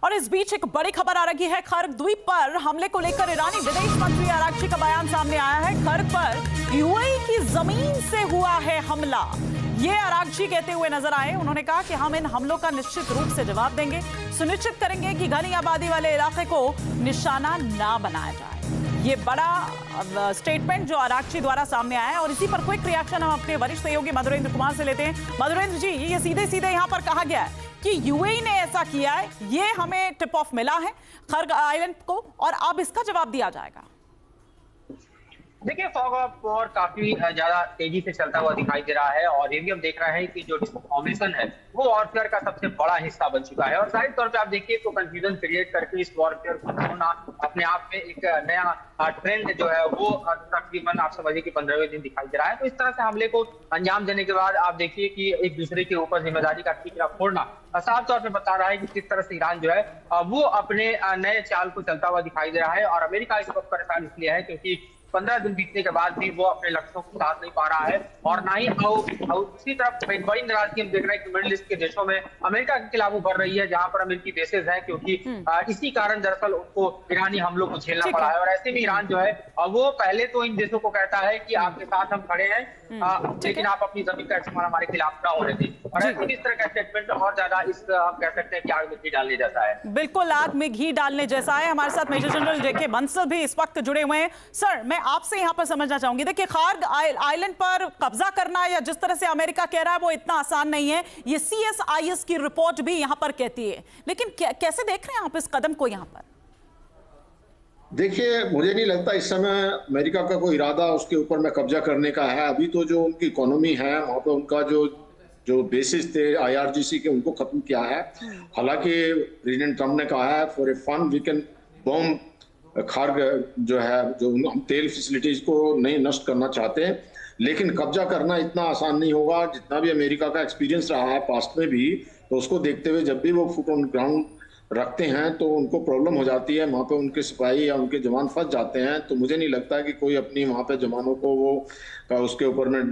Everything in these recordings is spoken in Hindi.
और इस बीच एक बड़ी खबर आ रही है। खर्ग द्वीप पर हमले को लेकर ईरानी विदेश मंत्री आरागची का बयान सामने आया है। खर्ग पर यूएई की जमीन से हुआ है हमला, ये आरागची कहते हुए नजर आए। उन्होंने कहा कि हम इन हमलों का निश्चित रूप से जवाब देंगे, सुनिश्चित करेंगे कि घनी आबादी वाले इलाके को निशाना ना बनाया जाए। ये बड़ा स्टेटमेंट जो आरागची द्वारा सामने आया है और इसी पर क्विक रिएक्शन हम अपने वरिष्ठ सहयोगी मधुरेंद्र कुमार से लेते हैं। मधुरेंद्र जी, ये सीधे सीधे यहाँ पर कहा गया है कि यूएई ने ऐसा किया है, ये हमें टिप ऑफ मिला है खर्ग आइलैंड को और अब इसका जवाब दिया जाएगा। देखिए, फॉग ऑफ वॉर काफी ज्यादा तेजी से चलता हुआ दिखाई दे रहा है और ये भी हम देख रहे हैं कि जो डिसइंफॉर्मेशन है वो वॉरफेयर का सबसे बड़ा हिस्सा बन चुका है। और जाहिर तौर पे आप देखिए तो कंफ्यूजन क्रिएट करके इस वॉरफेयर को होना अपने आप में एक नया ट्रेंड जो है वो तकरीबन आप समझिए कि 15वें दिन दिखाई दे रहा है। तो इस तरह से हमले को अंजाम देने के बाद आप देखिए कि एक दूसरे के ऊपर जिम्मेदारी का ठीकरा फोड़ना साफ तौर पर बता रहा है कि किस तरह से ईरान जो है वो अपने नए चाल को चलता हुआ दिखाई दे रहा है। और अमेरिका इस वक्त परेशान इसलिए है क्योंकि 15 दिन बीतने के बाद भी वो अपने लक्ष्यों को साध नहीं पा रहा है और ना ही दूसरी तरफ एक बड़ी नाराजगी हम देख रहे हैं कि मिडिल ईस्ट के देशों में अमेरिका के खिलाफ उभर रही है, जहां पर अमेरिकी बेसेस है, क्योंकि इसी कारण दरअसल उनको ईरानी हमलों को झेलना पड़ा है। और ऐसे में ईरान जो है वो पहले तो इन देशों को कहता है कि आपके साथ हम खड़े हैं, लेकिन आप अपनी जमीन का इस्तेमाल हमारे खिलाफ ना होने दें। और ऐसे में इस तरह का स्टेटमेंट और ज्यादा इस हम कह सकते हैं कि आग में घी डालने जैसा है। बिल्कुल आग में घी डालने जैसा है। हमारे साथ मेजर जनरल जेके बंसल भी इस वक्त जुड़े हुए हैं। सर, मैं आपसे यहाँ पर समझना चाहूंगी, देखिए खर्ग आइलैंड पर कब्जा करना या जिस तरह से अमेरिका कह रहा है वो इतना आसान नहीं है, ये CSIS की रिपोर्ट भी यहाँ पर कहती है। लेकिन कैसे देख रहे हैं आप इस कदम को? यहाँ पर देखिए, मुझे नहीं लगता इस समय अमेरिका का कोई इरादा उसके ऊपर में कब्जा करने का है। अभी तो जो उनकी इकोनॉमी है वहां पर उनका जो बेसिस थे IRGC के उनको खत्म किया है। हालांकि प्रेसिडेंट ट्रंप ने कहा है for a fun we can bomb Kharg जो है, जो हम तेल फैसिलिटीज को नहीं नष्ट करना चाहते, लेकिन कब्जा करना इतना आसान नहीं होगा। जितना भी अमेरिका का एक्सपीरियंस रहा है पास्ट में भी, तो उसको देखते हुए जब भी वो फुट ऑन ग्राउंड रखते हैं तो उनको प्रॉब्लम हो जाती है, वहां पे उनके सिपाही या उनके जवान फंस जाते हैं। तो मुझे नहीं लगता कि कोई अपनी वहां पे जवानों को वो उसके ऊपर में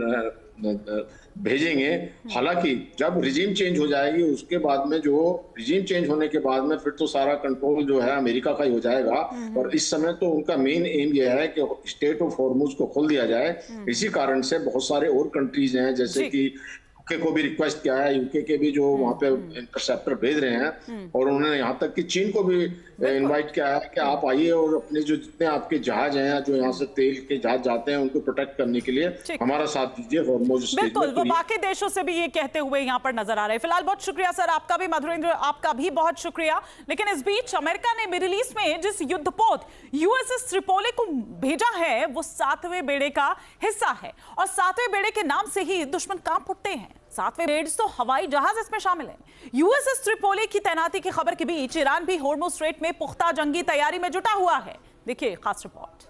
भेजेंगे। हालांकि जब रिजीम चेंज हो जाएगी उसके बाद में, जो रिजीम चेंज होने के बाद में फिर तो सारा कंट्रोल जो है अमेरिका का ही हो जाएगा। और इस समय तो उनका मेन एम यह है कि स्टेट ऑफ हॉर्मुज को खोल दिया जाए। इसी कारण से बहुत सारे और कंट्रीज हैं, जैसे कि यूके को भी रिक्वेस्ट किया है, यूके के भी जो वहां पे इंटरसेप्टर भेज रहे हैं, और उन्होंने यहाँ तक कि चीन को भी इनवाइट किया है कि आप आइए और अपने जो जितने आपके जहाज हैं जो यहाँ से तेल के जहाज जाते हैं उनको प्रोटेक्ट करने के लिए हमारा साथ दीजिए हॉर्मुज स्टेट में। बिल्कुल, वो बाकी देशों से भी ये कहते हुए यहाँ पर नजर आ रहे हैं। फिलहाल बहुत शुक्रिया सर, आपका भी मधुरेंद्र, आपका भी बहुत शुक्रिया। लेकिन इस बीच अमेरिका ने मिडिल ईस्ट में जिस युद्धपोत USS त्रिपोली को भेजा है वो 7वें बेड़े का हिस्सा है और 7वें बेड़े के नाम से ही दुश्मन कांप उठते हैं। 7वें बेड़े तो हवाई जहाज इसमें शामिल है। USS त्रिपोली की तैनाती की खबर के बीच ईरान भी हॉर्मुज स्ट्रेट में पुख्ता जंगी तैयारी में जुटा हुआ है। देखिए खास रिपोर्ट।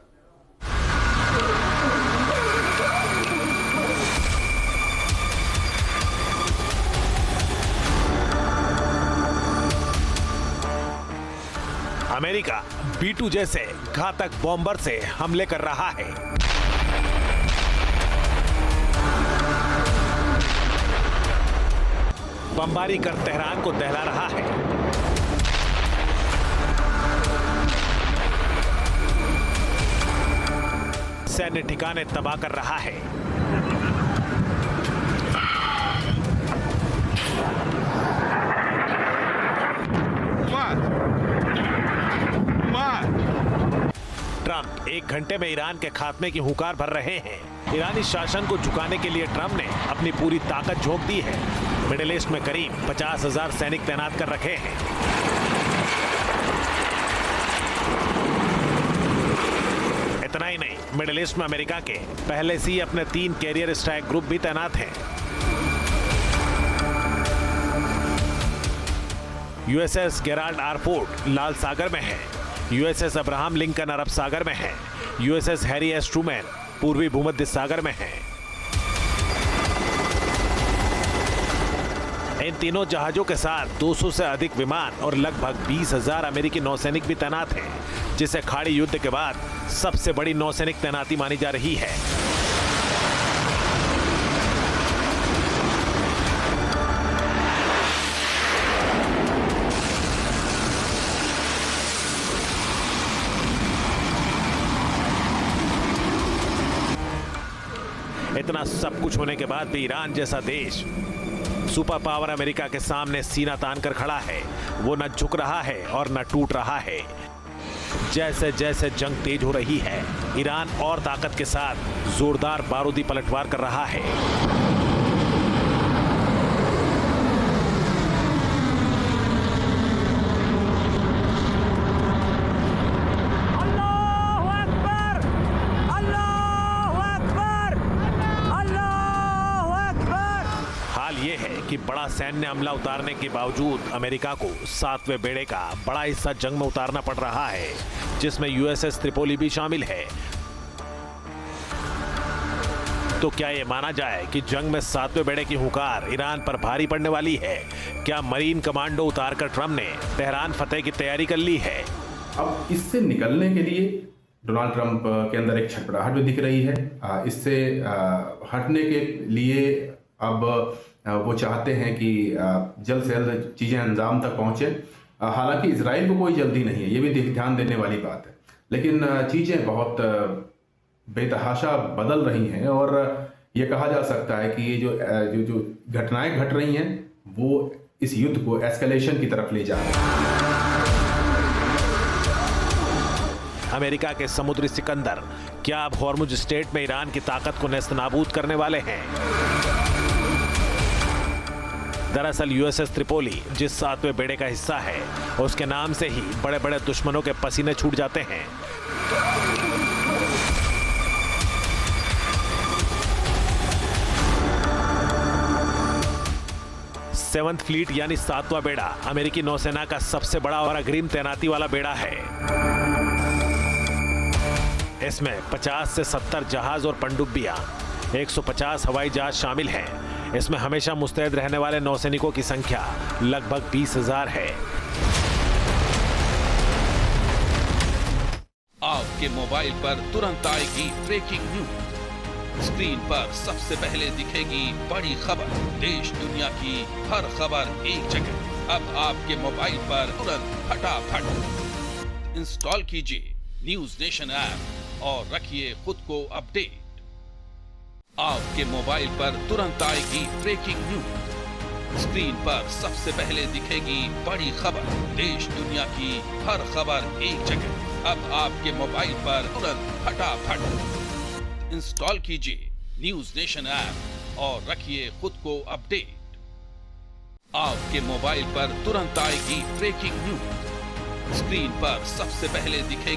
अमेरिका B-2 जैसे घातक बॉम्बर से हमले कर रहा है। बमबारी कर तेहरान को दहला रहा है। सैन्य ठिकाने तबाह कर रहा है। ट्रंप 1 घंटे में ईरान के खात्मे की हुंकार भर रहे हैं। ईरानी शासन को झुकाने के लिए ट्रंप ने अपनी पूरी ताकत झोंक दी है। मिडिल ईस्ट में करीब 50,000 सैनिक तैनात कर रखे हैं। इतना ही नहीं, मिडिल ईस्ट में अमेरिका के पहले से ही अपने 3 कैरियर स्ट्राइक ग्रुप भी तैनात हैं। USS गेराल्ड आर फोर्ड लाल सागर में है। USS अब्राहम लिंकन अरब सागर में है। USS हैरी एस ट्रूमैन पूर्वी भूमध्य सागर में है। इन तीनों जहाजों के साथ 200 से अधिक विमान और लगभग 20,000 अमेरिकी नौसैनिक भी तैनात हैं, जिसे खाड़ी युद्ध के बाद सबसे बड़ी नौसैनिक तैनाती मानी जा रही है। इतना सब कुछ होने के बाद भी ईरान जैसा देश सुपर पावर अमेरिका के सामने सीना तानकर खड़ा है। वो न झुक रहा है और न टूट रहा है। जैसे जैसे जंग तेज हो रही है, ईरान और ताकत के साथ जोरदार बारूदी पलटवार कर रहा है। ये है कि बड़ा सैन्य हमला उतारने के बावजूद अमेरिका को 7वें बेड़े का बड़ा हिस्सा जंग में उतारना पड़ रहा है, जिसमें यूएसएस त्रिपोली भी शामिल है। तो क्या ये माना जाए कि जंग में 7वें बेड़े की हुंकार ईरान पर भारी पड़ने वाली है? क्या मरीन कमांडो उतारकर ट्रंप ने तेहरान फतेह की तैयारी कर ली है? अब इससे निकलने के लिए डोनाल्ड ट्रंप के अंदर एक छटपटाहट भी दिख रही है। इससे हटने के लिए अब वो चाहते हैं कि जल्द से जल्द चीज़ें अंजाम तक पहुँचे। हालांकि इजराइल को कोई जल्दी नहीं है, ये भी ध्यान देने वाली बात है, लेकिन चीज़ें बहुत बेतहाशा बदल रही हैं और ये कहा जा सकता है कि ये जो घटनाएं घट रही हैं वो इस युद्ध को एस्केलेशन की तरफ ले जा रही हैं। अमेरिका के समुद्री सिकंदर क्या अब हॉर्मुज स्ट्रेट में ईरान की ताकत को नेस्तनाबूद करने वाले हैं? दरअसल यूएसएस त्रिपोली जिस 7वें बेड़े का हिस्सा है, उसके नाम से ही बड़े बड़े दुश्मनों के पसीने छूट जाते हैं। सेवंथ फ्लीट यानी 7वां बेड़ा अमेरिकी नौसेना का सबसे बड़ा और अग्रिम तैनाती वाला बेड़ा है। इसमें 50 से 70 जहाज और पनडुब्बियां, 150 हवाई जहाज शामिल हैं। इसमें हमेशा मुस्तैद रहने वाले नौसैनिकों की संख्या लगभग 20,000 है। आपके मोबाइल पर तुरंत आएगी ब्रेकिंग न्यूज। स्क्रीन पर सबसे पहले दिखेगी बड़ी खबर। देश दुनिया की हर खबर एक जगह। अब आपके मोबाइल पर तुरंत फटाफट इंस्टॉल कीजिए न्यूज नेशन ऐप और रखिए खुद को अपडेट। आपके मोबाइल पर तुरंत आएगी ब्रेकिंग न्यूज। स्क्रीन पर सबसे पहले दिखेगी बड़ी खबर। देश दुनिया की हर खबर एक जगह। अब आपके मोबाइल पर तुरंत फटाफट इंस्टॉल कीजिए न्यूज नेशन ऐप और रखिए खुद को अपडेट। आपके मोबाइल पर तुरंत आएगी ब्रेकिंग न्यूज। स्क्रीन पर सबसे पहले दिखेगी